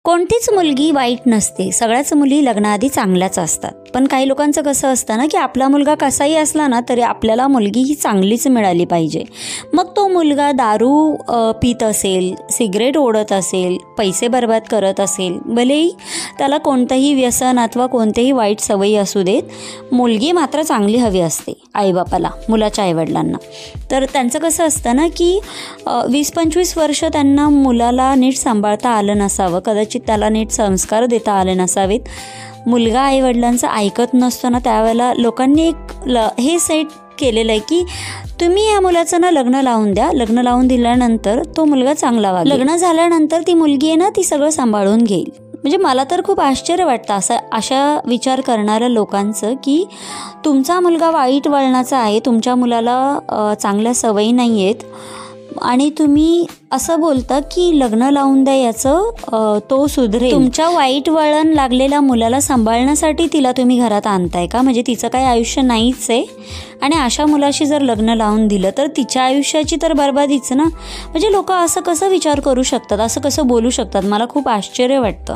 कोणतीच मुलगी वाईट नसते, सगळ्याच मुली लग्नाआधी चांगल्याच असतात. पण काही लोकांचं कसं असतं ना की आपला मुलगा कसाही असला ना तरी आपल्याला मुलगी ही चांगलीच मिळाली पाहिजे. मग तो मुलगा दारू पित असेल, सिगरेट ओढत असेल, पैसे बर्बाद करत असेल, भलेही त्याला कोणतंही व्यसन अथवा कोणतेही वाईट सवयी असू देत, मुलगी मात्र चांगली हवी असते आईबापाला, मुलाच्या आईवडिलांना. तर त्यांचं कसं असतं ना की 20-25 वर्ष त्यांना मुलाला नीट सांभाळता आलं नसावं, कदाचित त्याला नीट संस्कार देता आले नसावेत. मुलगा आईवडिलांचं ऐकत नसतो ना, त्यावेळेला लोकांनी हे सेट केलेलं आहे की तुम्ही या मुलाचं ना लग्न लावून द्या, लग्न लावून दिल्यानंतर तो मुलगा चांगला वागेल, लग्न झाल्यानंतर ती मुलगी आहे ना ती सगळं सांभाळून घेईल. म्हणजे मला तर खूप आश्चर्य वाटतं अशा विचार करणाऱ्या लोकांचं की तुमचा मुलगा वाईट वळणाचा आहे, तुमच्या मुलाला चांगल्या सवयी नाही आहेत आणि तुम्ही असं बोलता की लग्न लावून द्या याचं तो सुधरेल. तुमच्या वाईट वळण लागलेल्या मुलाला सांभाळण्यासाठी तिला तुम्ही घरात आणताय का? म्हणजे तिचं काही आयुष्य नाहीच आहे आणि अशा मुलाशी जर लग्न लावून दिलं तर तिच्या आयुष्याची तर बरबादीच ना. म्हणजे लोक असं कसं विचार करू शकतात, असं कसं बोलू शकतात, मला खूप आश्चर्य वाटतं.